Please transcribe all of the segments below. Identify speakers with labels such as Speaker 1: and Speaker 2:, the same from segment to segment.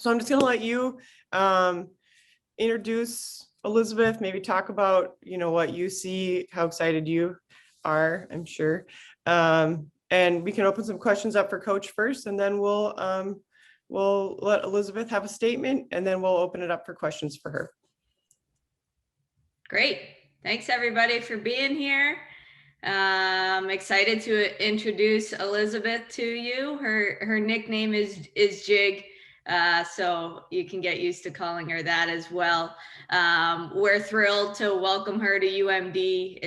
Speaker 1: So I'm just gonna let you introduce Elizabeth, maybe talk about, what you see, how excited you are, I'm sure. And we can open some questions up for Coach first, and then we'll let Elizabeth have a statement, and then we'll open it up for questions for her.
Speaker 2: Great. Thanks everybody for being here. I'm excited to introduce Elizabeth to you. Her nickname is Jig. So you can get used to calling her that as well. We're thrilled to welcome her to UMD.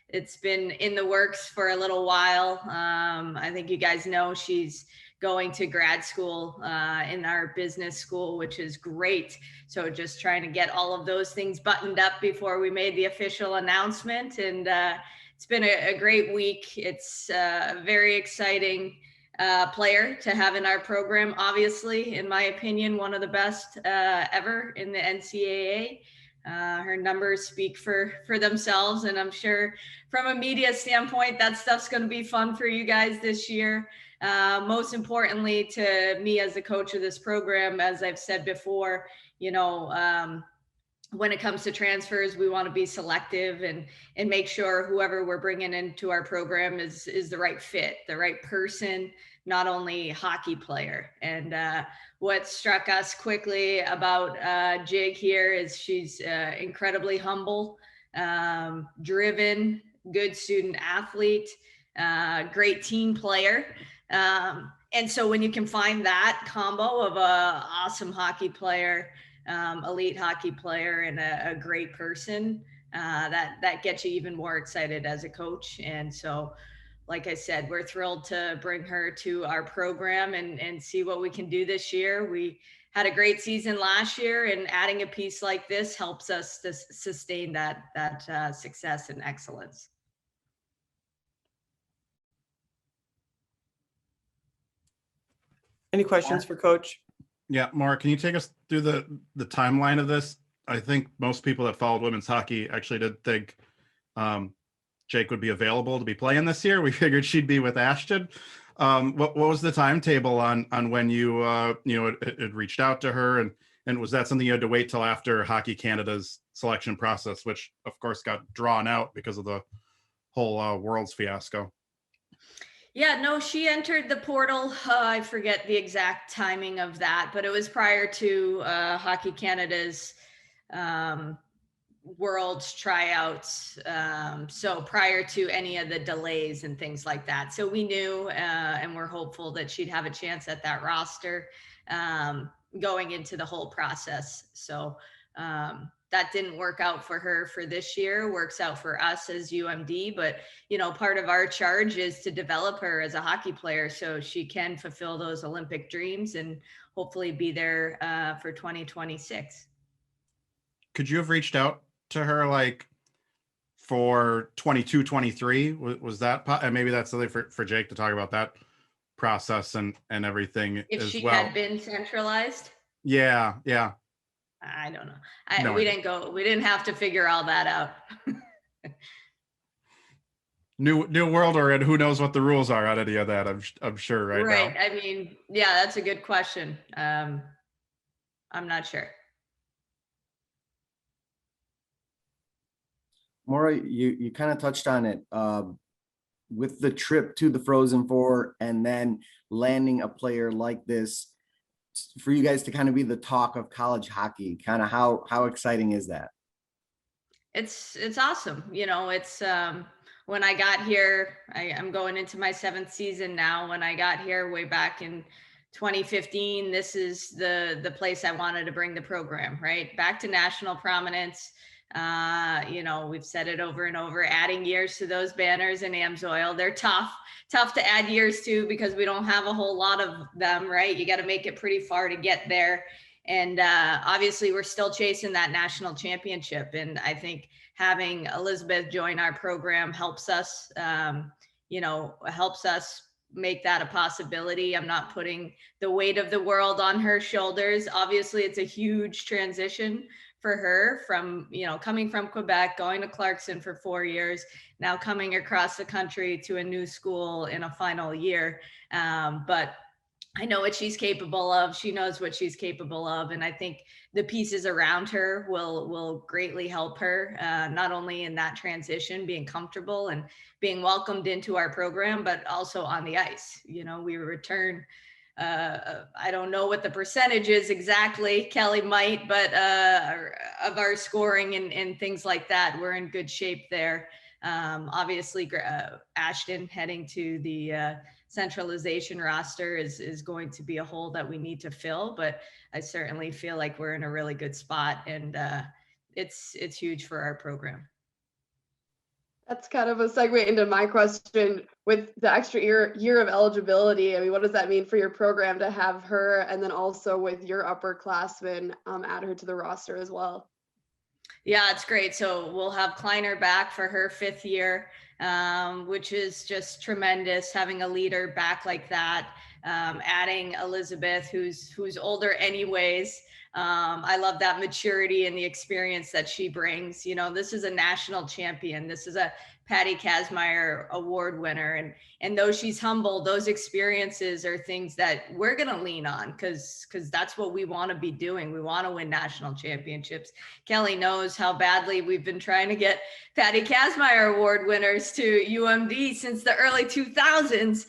Speaker 2: It's been in the works for a little while. I think you guys know she's going to grad school in our business school, which is great. So just trying to get all of those things buttoned up before we made the official announcement. And it's been a great week. It's a very exciting player to have in our program. Obviously, in my opinion, one of the best ever in the NCAA. Her numbers speak for themselves, and I'm sure from a media standpoint, that stuff's going to be fun for you guys this year. Most importantly to me as the coach of this program, as I've said before, when it comes to transfers, we want to be selective and make sure whoever we're bringing into our program is the right fit, the right person, not only hockey player. And what struck us quickly about Jig here is she's incredibly humble, driven, good student athlete, great team player. And so when you can find that combo of a awesome hockey player, elite hockey player, and a great person, that gets you even more excited as a coach. And so, like I said, we're thrilled to bring her to our program and see what we can do this year. We had a great season last year, and adding a piece like this helps us to sustain that success and excellence.
Speaker 1: Any questions for Coach?
Speaker 3: Yeah, Maura, can you take us through the timeline of this? I think most people that followed women's hockey actually did think Jake would be available to be playing this year. We figured she'd be with Ashton. What was the timetable on when you had reached out to her, and was that something you had to wait till after Hockey Canada's selection process, which of course got drawn out because of the whole Worlds fiasco?
Speaker 2: Yeah, no, she entered the portal. I forget the exact timing of that, but it was prior to Hockey Canada's Worlds tryouts. So prior to any of the delays and things like that. So we knew and we're hopeful that she'd have a chance at that roster going into the whole process. So that didn't work out for her for this year, works out for us as UMD, but part of our charge is to develop her as a hockey player so she can fulfill those Olympic dreams and hopefully be there for 2026.
Speaker 3: Could you have reached out to her like for 22, 23? Was that, and maybe that's something for Jake to talk about that process and everything
Speaker 2: if
Speaker 3: as
Speaker 2: she
Speaker 3: well.
Speaker 2: had been centralized?
Speaker 3: Yeah.
Speaker 2: I don't know. We didn't have to figure all that out.
Speaker 3: New world, or who knows what the rules are on any of that, I'm sure right now.
Speaker 2: I mean, yeah, that's a good question. I'm not sure.
Speaker 4: Maura, you kind of touched on it with the trip to the Frozen Four and then landing a player like this for you guys to kind of be the talk of college hockey. Kind of how exciting is that? It's
Speaker 2: awesome. It's when I got here, I'm going into my 7th season now. When I got here way back in 2015, this is the place I wanted to bring the program, right? Back to national prominence. We've said it over and over, adding years to those banners in AMSOIL. They're tough to add years to because we don't have a whole lot of them, right? You got to make it pretty far to get there. And obviously we're still chasing that national championship. And I think having Elizabeth join our program helps us, helps us make that a possibility. I'm not putting the weight of the world on her shoulders. Obviously it's a huge transition for her from, coming from Quebec, going to Clarkson for 4 years, now coming across the country to a new school in a final year. But I know what she's capable of. She knows what she's capable of. And I think the pieces around her will greatly help her, not only in that transition, being comfortable and being welcomed into our program, but also on the ice. You know, we return, I don't know what the percentage is exactly, Kelly might, but of our scoring and things like that, we're in good shape there. Obviously, Ashton heading to the centralization roster is going to be a hole that we need to fill, but I certainly feel like we're in a really good spot, and it's huge for our program.
Speaker 5: That's kind of a segue into my question with the extra year of eligibility. I mean, what does that mean for your program to have her, and then also with your upperclassmen add her to the roster as well?
Speaker 2: Yeah, it's great. So we'll have Kleiner back for her 5th year, which is just tremendous, having a leader back like that. Adding Élizabeth, who's older anyways. I love that maturity and the experience that she brings. You know, this is a national champion. This is a Patty Kazmaier award winner. And though she's humble, those experiences are things that we're going to lean on because that's what we want to be doing. We want to win national championships. Kelly knows how badly we've been trying to get Patty Kazmaier award winners to UMD since the early 2000s.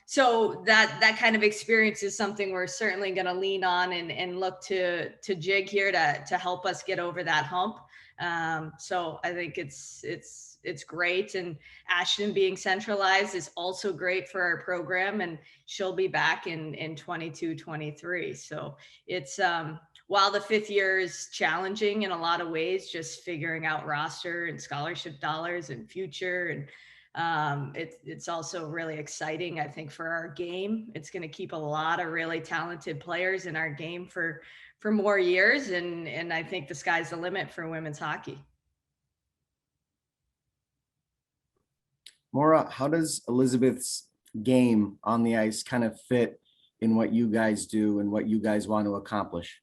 Speaker 2: So that kind of experience is something we're certainly going to lean on and look to Jig here to help us get over that hump. So I think it's great. And Ashton being centralized is also great for our program, and she'll be back in 22-23. So it's, while the 5th year is challenging in a lot of ways, just figuring out roster and scholarship dollars and future, and it's also really exciting, I think, for our game. It's going to keep a lot of really talented players in our game for more years, and I think the sky's the limit for women's hockey.
Speaker 4: Maura, how does Elizabeth's game on the ice kind of fit in what you guys do and what you guys want to accomplish?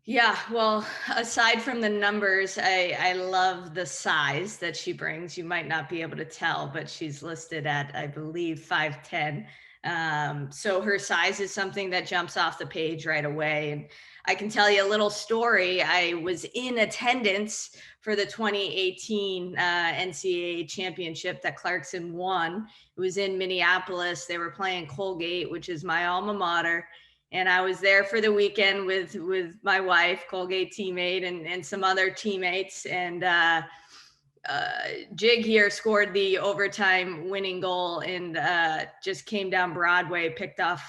Speaker 2: Yeah, well, aside from the numbers, I love the size that she brings. You might not be able to tell, but she's listed at, I believe, 5'10". So her size is something that jumps off the page right away. And I can tell you a little story. I was in attendance for the 2018 NCAA championship that Clarkson won. It was in Minneapolis. They were playing Colgate, which is my alma mater. And I was there for the weekend with my wife, Colgate teammate, and some other teammates. And Jig here scored the overtime winning goal and just came down Broadway, picked off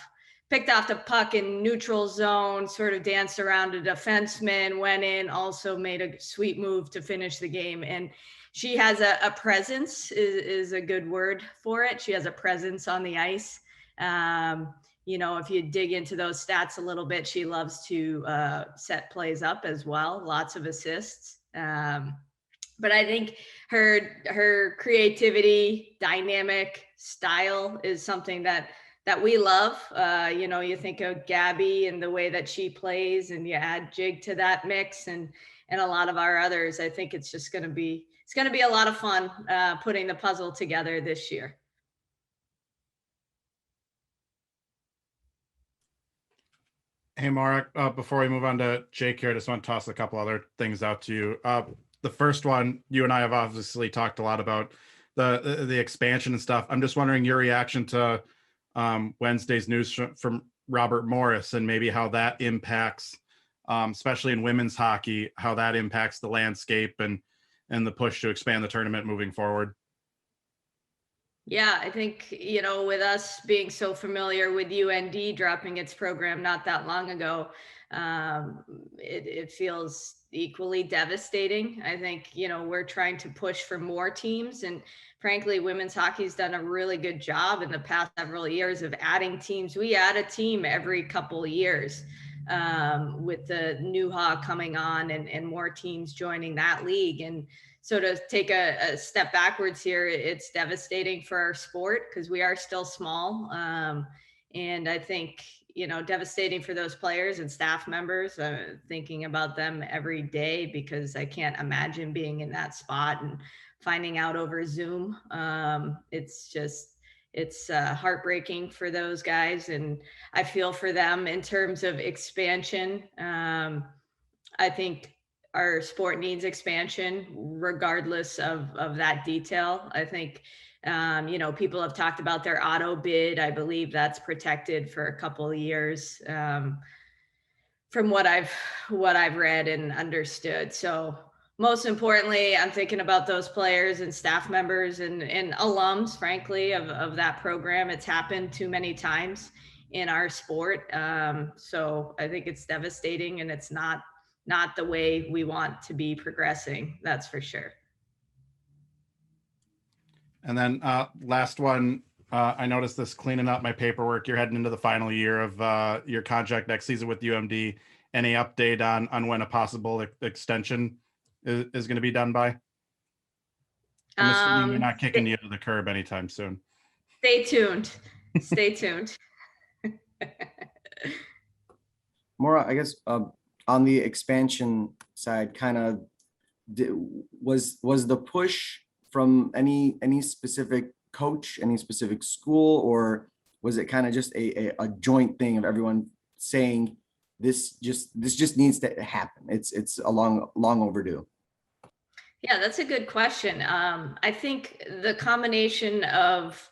Speaker 2: the puck in neutral zone, sort of danced around a defenseman, went in, also made a sweet move to finish the game. And she has a presence, is a good word for it. She has a presence on the ice. You know, if you dig into those stats a little bit, she loves to set plays up as well. Lots of assists. But I think her creativity, dynamic style is something that we love. You know, you think of Gabby and the way that she plays, and you add Jig to that mix, and a lot of our others. I think it's just going to be a lot of fun putting the puzzle together this year.
Speaker 3: Hey, Maura, before we move on to Jake here, I just want to toss a couple other things out to you. The first one, you and I have obviously talked a lot about the expansion and stuff. I'm just wondering your reaction to Wednesday's news from Robert Morris and maybe how that impacts, especially in women's hockey, how that impacts the landscape and the push to expand the tournament moving forward.
Speaker 2: Yeah, I think, you know, with us being so familiar with UND dropping its program not that long ago, it feels equally devastating. I think, you know, we're trying to push for more teams, and frankly, women's hockey's done a really good job in the past several years of adding teams. We add a team every couple of years with the new Haw coming on and more teams joining that league. And so to take a step backwards here, it's devastating for our sport because we are still small. And I think, you know, devastating for those players and staff members, thinking about them every day because I can't imagine being in that spot and finding out over Zoom. It's just, it's heartbreaking for those guys, and I feel for them in terms of expansion. I think our sport needs expansion regardless of that detail. I think, you know, people have talked about their auto bid. I believe that's protected for a couple of years, from what I've read and understood. So most importantly, I'm thinking about those players and staff members and alums, frankly, of that program. It's happened too many times in our sport. So I think it's devastating, and it's not the way we want to be progressing. That's for sure.
Speaker 3: And then last one, I noticed this cleaning up my paperwork. You're heading into the final year of your contract next season with UMD. Any update on when a possible extension is going to be done by? I'm assuming you're not kicking you to the curb anytime soon.
Speaker 2: Stay tuned. Stay tuned.
Speaker 4: Maura, I guess on the expansion side, kind of was the push from any specific coach, any specific school, or was it kind of just a joint thing of everyone saying this just needs to happen? It's a long overdue.
Speaker 2: Yeah, that's a good question. I think the combination of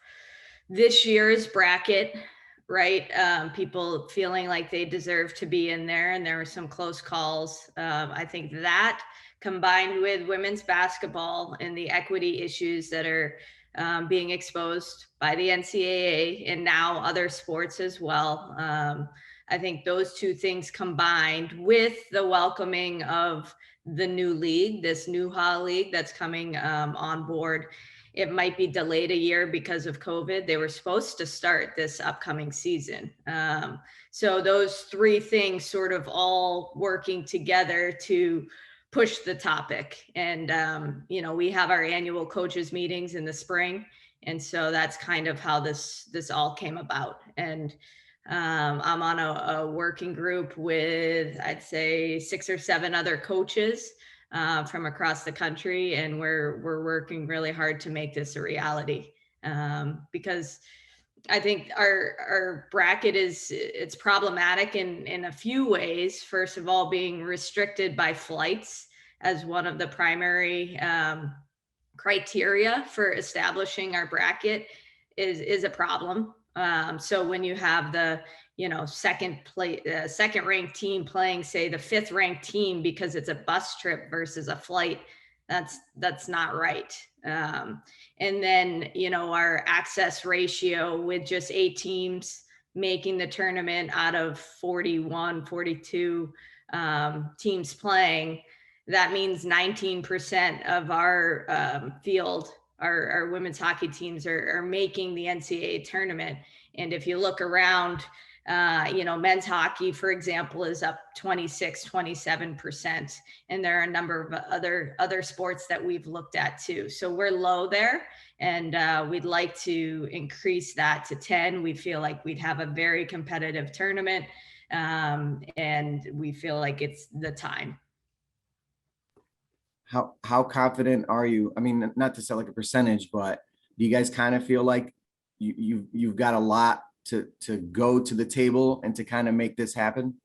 Speaker 2: this year's bracket, right? People feeling like they deserve to be in there, and there were some close calls. I think that combined with women's basketball and the equity issues that are being exposed by the NCAA and now other sports as well. I think those two things combined with the welcoming of the new league, this new HA league that's coming on board. It might be delayed a year because of COVID. They were supposed to start this upcoming season. So those three things sort of all working together to push the topic. And, you know, we have our annual coaches meetings in the spring. And so that's kind of how this all came about. And I'm on a working group with, I'd say, 6 or 7 other coaches from across the country, and we're working really hard to make this a reality, because I think our bracket it's problematic in a few ways. First of all, being restricted by flights as one of the primary criteria for establishing our bracket is a problem. So when you have the, you know, second ranked team playing, say, the 5th ranked team because it's a bus trip versus a flight, that's not right. And then, you know, our access ratio with just 8 teams making the tournament out of 41, 42 teams playing, that means 19% of our field, our women's hockey teams are making the NCAA tournament. And if you look around, you know, men's hockey, for example, is up 26-27%. And there are a number of other sports that we've looked at too. So we're low there, and we'd like to increase that to 10. We feel like we'd have a very competitive tournament, and we feel like it's the time.
Speaker 4: How confident are you? I mean, not to sound like a percentage, but do you guys kind of feel like you've got a lot to go to the table and to kind of make this happen?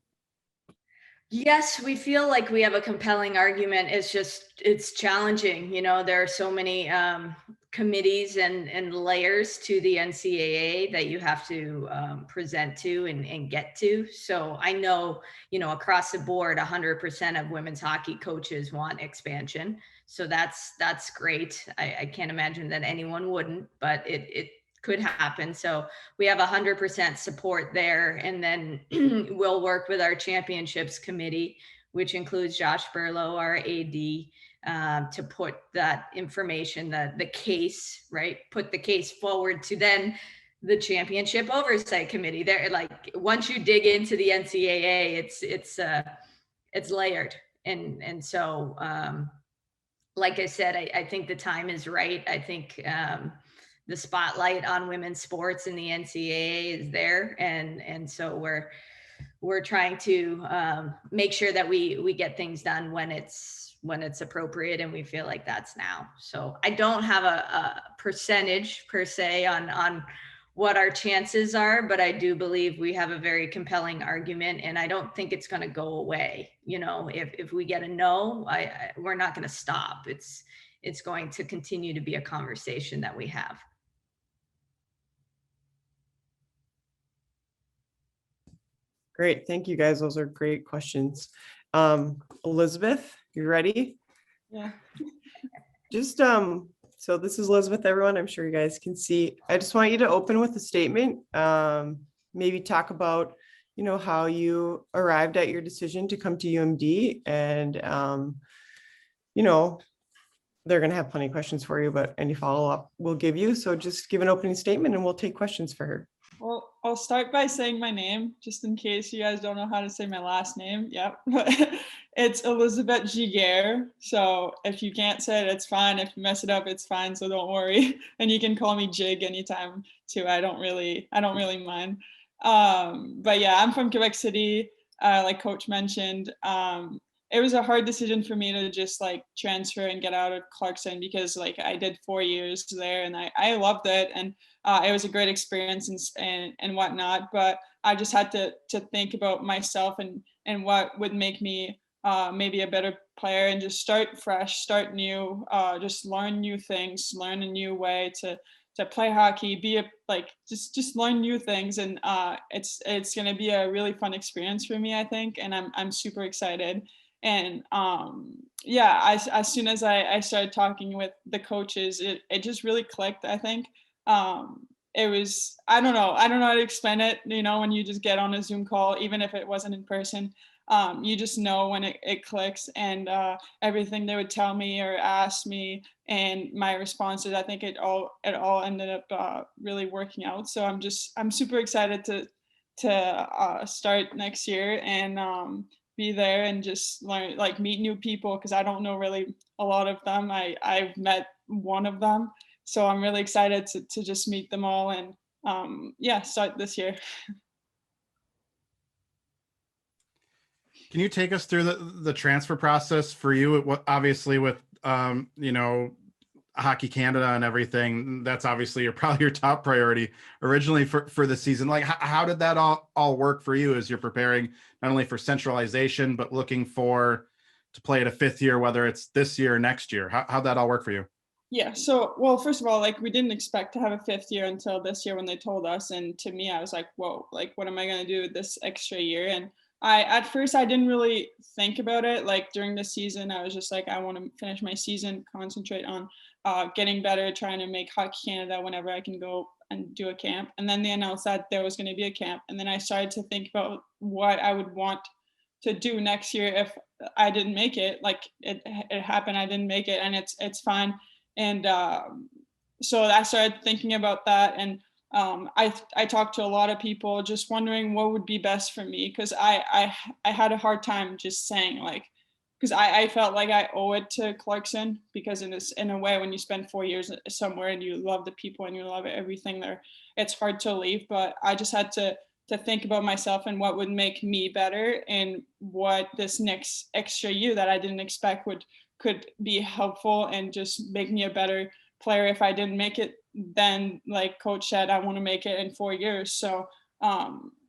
Speaker 2: Yes, we feel like we have a compelling argument. It's challenging. You know, there are so many committees and layers to the NCAA that you have to present to and get to. So I know, you know, across the board, 100% of women's hockey coaches want expansion. So that's great. I can't imagine that anyone wouldn't, but it could happen. So we have 100% support there. And then we'll work with our championships committee, which includes Josh Burlow, our AD, to put that information, the case, right? Put the case forward to then the championship oversight committee. There, like, once you dig into the NCAA, it's layered. And so, like I said, I think the time is right. I think, the spotlight on women's sports in the NCAA is there. And so we're trying to make sure that we get things done when it's when it's appropriate and we feel like that's now. So I don't have a percentage per se on what our chances are, but I do believe we have a very compelling argument, and I don't think it's going to go away. You know, if we get a no, we're not going to stop. It's going to continue to be a conversation that we have.
Speaker 1: Great. Thank you, guys. Those are great questions. Elizabeth, you ready?
Speaker 6: Yeah.
Speaker 1: Just, so this is Elizabeth, everyone. I'm sure you guys can see. I just want you to open with a statement. Maybe talk about, you know, how you arrived at your decision to come to UMD, and, you know, they're going to have plenty of questions for you, but any follow-up we'll give you. So just give an opening statement and we'll take questions for her.
Speaker 6: Well, I'll start by saying my name, just in case you guys don't know how to say my last name. Yep. It's Élizabeth Giguère. So if you can't say it, it's fine. If you mess it up, it's fine. So don't worry. And you can call me Jig anytime too. I don't really mind. But yeah, I'm from Quebec City, like Coach mentioned. It was a hard decision for me to just like transfer and get out of Clarkson, because like I did 4 years there and I loved it, and it was a great experience and whatnot. But I just had to think about myself and what would make me maybe a better player, and just start fresh, start new, just learn new things, learn a new way to play hockey, just learn new things. And it's going to be a really fun experience for me, I think. And I'm super excited. And yeah, as soon as I started talking with the coaches, it just really clicked, I think. It was, I don't know how to explain it. You know, when you just get on a Zoom call, even if it wasn't in person, you just know when it clicks. And everything they would tell me or ask me and my responses, I think it all ended up really working out. So I'm super excited to start next year and be there and just learn, like meet new people, because I don't know really a lot of them. I've met one of them. So I'm really excited to just meet them all and yeah, start this year.
Speaker 3: Can you take us through the transfer process for you? Obviously with you know, Hockey Canada and everything, that's obviously probably your top priority originally for the season. Like how did that all work for you as you're preparing not only for centralization, but looking to play at a fifth year, whether it's this year or next year? How'd that all work for you?
Speaker 6: Yeah, so, well, first of all, like we didn't expect to have a fifth year until this year when they told us. And to me, I was like, whoa, like, what am I going to do with this extra year? And at first I didn't really think about it. Like during the season, I was just like, I want to finish my season, concentrate on getting better, trying to make Hockey Canada whenever I can go and do a camp. And then they announced that there was going to be a camp. And then I started to think about what I would want to do next year if I didn't make it. Like it happened, I didn't make it, and it's fine. And so I started thinking about that, and I talked to a lot of people, just wondering what would be best for me, because I had a hard time just saying, like, because I felt like I owe it to Clarkson, because in a way, when you spend 4 years somewhere and you love the people and you love everything there, it's hard to leave. But I just had to think about myself and what would make me better, and what this next extra year that I didn't expect could be helpful and just make me a better player. If I didn't make it, then like Coach said, I want to make it in 4 years. So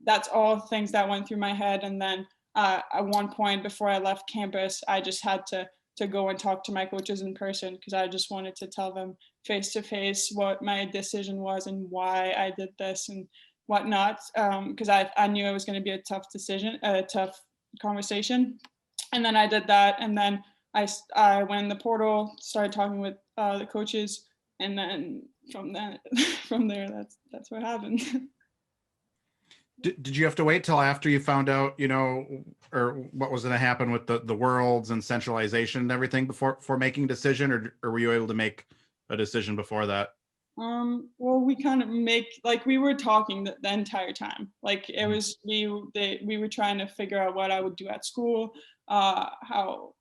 Speaker 6: that's all things that went through my head. And then at one point before I left campus, I just had to go and talk to my coaches in person, because I just wanted to tell them face to face what my decision was and why I did this and whatnot. Because I knew it was going to be a tough decision, a tough conversation. And then I did that. And then I went in the portal, started talking with the coaches, and then from there, that's what happened.
Speaker 3: Did you have to wait till after you found out, you know, or what was going to happen with the worlds and centralization and everything before making a decision, or were you able to make a decision before that?
Speaker 6: Well, we kind of we were talking the entire time. Like it was, we were trying to figure out what I would do at school, how,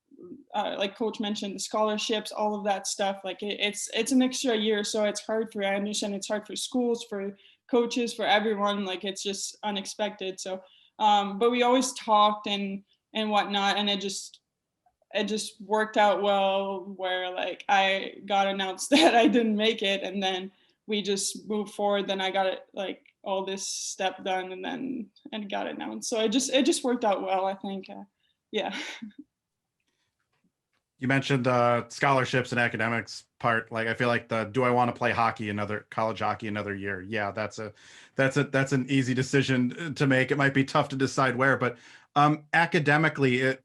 Speaker 6: like Coach mentioned, the scholarships, all of that stuff. Like it's an extra year, so it's hard I understand it's hard for schools, for coaches, for everyone. Like it's just unexpected. So, but we always talked and whatnot, and it just, it just worked out well where like I got announced that I didn't make it, and then we just moved forward. Then I got it like all this step done and got it announced. So it just worked out well, I think. Yeah.
Speaker 3: You mentioned scholarships and academics part. Like, I feel like do I want to play college hockey another year? Yeah, that's an easy decision to make. It might be tough to decide where, but academically,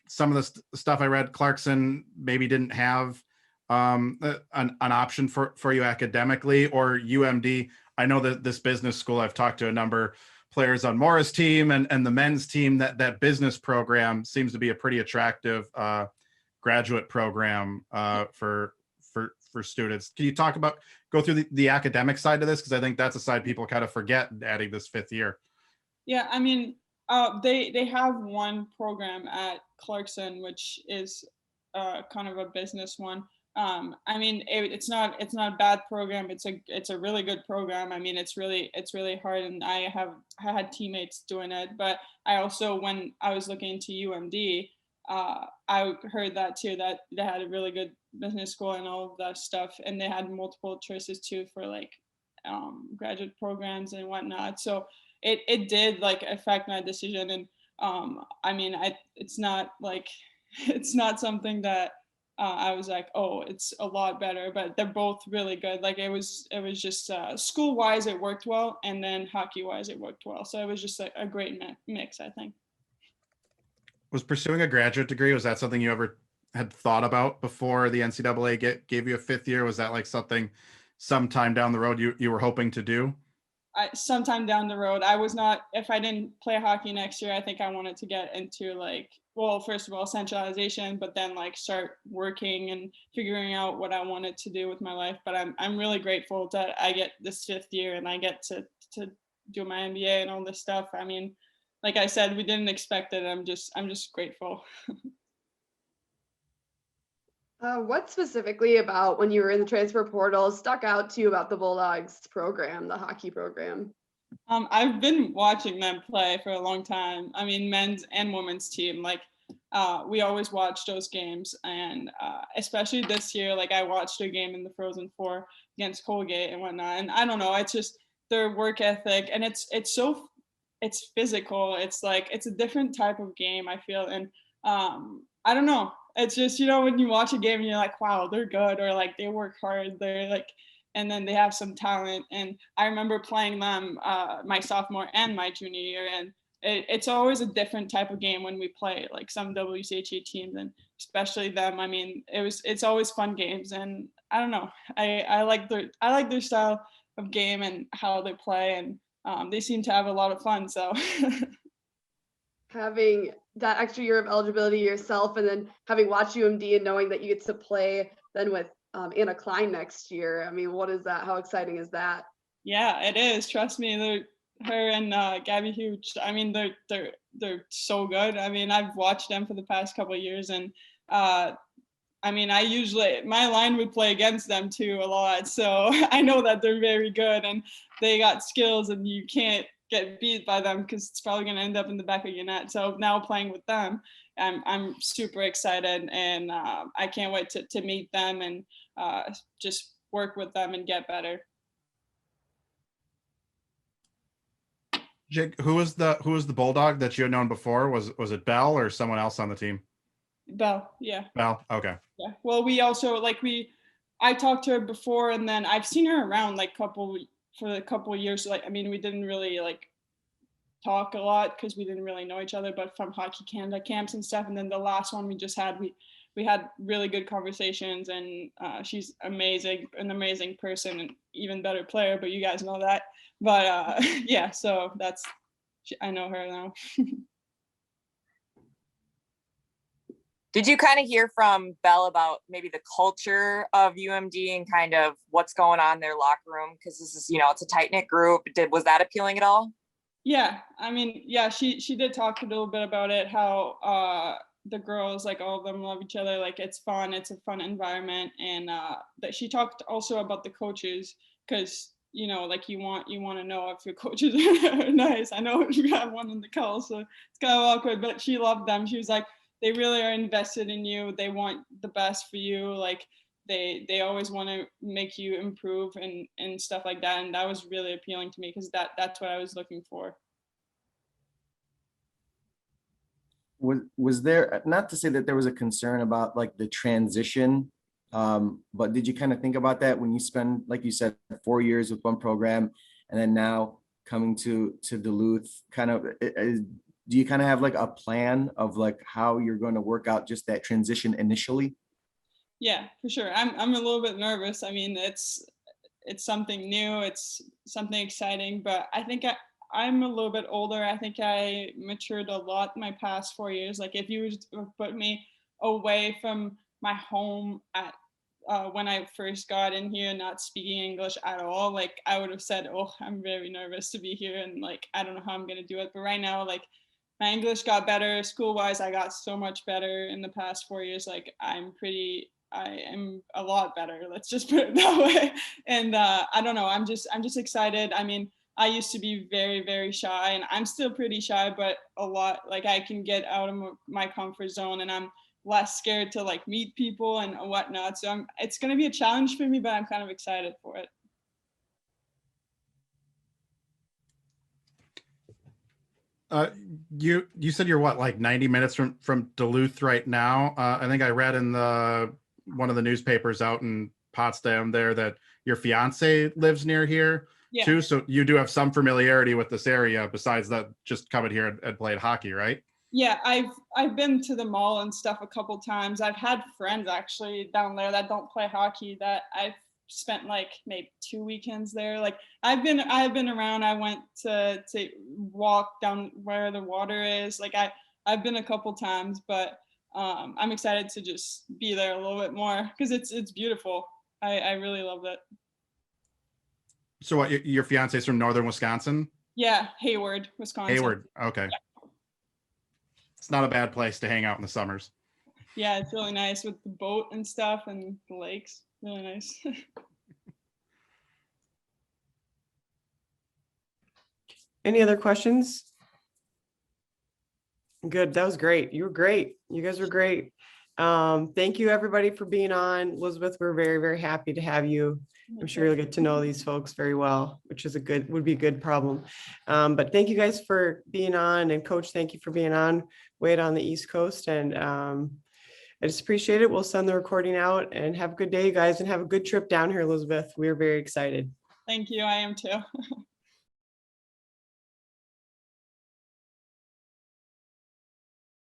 Speaker 3: some of the stuff I read, Clarkson maybe didn't have an option for you academically, or UMD. I know that this business school, I've talked to a number of players on Maura's team and the men's team, that business program seems to be a pretty attractive graduate program for students. Can you go through the academic side of this? Because I think that's a side people kind of forget adding this 5th year.
Speaker 6: Yeah, I mean, they have one program at Clarkson, which is kind of a business one. I mean, it's not a bad program. It's a really good program. I mean, it's really hard, and I had teammates doing it. But I also, when I was looking into UMD, I heard that too, that they had a really good business school and all of that stuff, and they had multiple choices too for like graduate programs and whatnot. So it did like affect my decision, and I mean, it's not something that I was like, oh, it's a lot better, but they're both really good. Like it was just school wise, it worked well, and then hockey wise, it worked well. So it was just a great mix, I think.
Speaker 3: Was pursuing a graduate degree, was that something you ever had thought about before the NCAA gave you a 5th year? Was that like something sometime down the road you were hoping to do?
Speaker 6: Sometime down the road, I was not, if I didn't play hockey next year, I think I wanted to get into like, well, first of all, centralization, but then like start working and figuring out what I wanted to do with my life. But I'm really grateful that I get this 5th year and I get to do my MBA and all this stuff. I mean, like I said, we didn't expect it. I'm just grateful.
Speaker 5: What specifically about when you were in the transfer portal stuck out to you about the Bulldogs program, the hockey program?
Speaker 6: I've been watching them play for a long time. I mean, men's and women's team, like we always watch those games, and especially this year, like I watched a game in the Frozen Four against Colgate and whatnot. And I don't know, it's just their work ethic, and it's physical. It's like, it's a different type of game, I feel. And I don't know. It's just, when you watch a game and you're like, wow, they're good, or like they work hard, they're like, and then they have some talent. And I remember playing them my sophomore and my junior year, and it's always a different type of game when we play like some WCHE teams, and especially them. I mean, it's always fun games, and I don't know, I like their style of game and how they play, and they seem to have a lot of fun. So
Speaker 5: having that extra year of eligibility yourself, and then having watched UMD and knowing that you get to play then with Anna Klein next year. I mean, what is that? How exciting is that?
Speaker 6: Yeah, it is. Trust me, her and Gabby Hughes. I mean, they're so good. I mean, I've watched them for the past couple of years, and I mean, my line would play against them too a lot. So I know that they're very good, and they got skills, and you can't get beat by them because it's probably going to end up in the back of your net. So now playing with them, I'm super excited, and I can't wait to meet them and just work with them and get better.
Speaker 3: Jake, who was the Bulldog that you had known before? Was it Belle or someone else on the team?
Speaker 6: Belle, yeah.
Speaker 3: Belle, okay.
Speaker 6: Yeah. Well, we also I talked to her before, and then I've seen her around for a couple of years. Like, I mean, we didn't really like talk a lot because we didn't really know each other, but from Hockey Canada camps and stuff. And then the last one we just had, we had really good conversations, and she's an amazing person, and even better player, but you guys know that. But yeah, so I know her now.
Speaker 7: Did you kind of hear from Belle about maybe the culture of UMD and kind of what's going on in their locker room? Because this is, it's a tight-knit group. Was that appealing at all?
Speaker 6: Yeah, I mean, yeah, she did talk a little bit about it, how the girls, like all of them love each other, like it's fun, it's a fun environment. And that she talked also about the coaches, because like you want to know if your coaches are nice. I know you have one in the call, so it's kind of awkward, but she loved them. She was like, they really are invested in you. They want the best for you. Like they always want to make you improve and stuff like that. And that was really appealing to me because that's what I was looking for.
Speaker 4: Was there, not to say that there was a concern about like the transition, but did you kind of think about that when you spend, like you said, 4 years with one program and then now coming to Duluth, kind of, do you kind of have like a plan of like how you're going to work out just that transition initially?
Speaker 6: Yeah, for sure. I'm a little bit nervous. I mean, it's something new, it's something exciting, but I think I'm a little bit older. I think I matured a lot my past 4 years. Like if you would have put me away from my home at when I first got in here, not speaking English at all, like I would have said, oh, I'm very nervous to be here and like I don't know how I'm gonna do it. But right now, like my English got better. School-wise, I got so much better in the past 4 years. Like I am a lot better. Let's just put it that way. And I don't know. I'm just excited. I mean, I used to be very, very shy, and I'm still pretty shy, but a lot, like I can get out of my comfort zone, and I'm less scared to like meet people and whatnot. So it's going to be a challenge for me, but I'm kind of excited for it.
Speaker 3: You said you're what, like 90 minutes from Duluth right now? I think I read in one of the newspapers out in Potsdam there that your fiance lives near here.
Speaker 6: Yeah.
Speaker 3: Too. So you do have some familiarity with this area besides that, just coming here and played hockey, right?
Speaker 6: Yeah, I've been to the mall and stuff a couple times. I've had friends actually down there that don't play hockey that I've spent like maybe 2 weekends there. Like I've been around. I went to walk down where the water is. Like I've been a couple times, but I'm excited to just be there a little bit more because it's beautiful. I really love it.
Speaker 3: So what, your fiance's from northern Wisconsin?
Speaker 6: Yeah, Hayward, Wisconsin.
Speaker 3: Hayward, okay. Yeah. It's not a bad place to hang out in the summers.
Speaker 6: Yeah, it's really nice with the boat and stuff and the lakes. Really nice.
Speaker 1: Any other questions? Good, that was great. You were great. You guys were great. Thank you everybody for being on. Elizabeth, we're very, very happy to have you. I'm sure you'll get to know these folks very well, which is would be a good problem. But thank you guys for being on, and Coach, thank you for being on way out on the East Coast. And I just appreciate it. We'll send the recording out, and have a good day, guys, and have a good trip down here, Elizabeth. We're very excited.
Speaker 6: Thank you. I am too.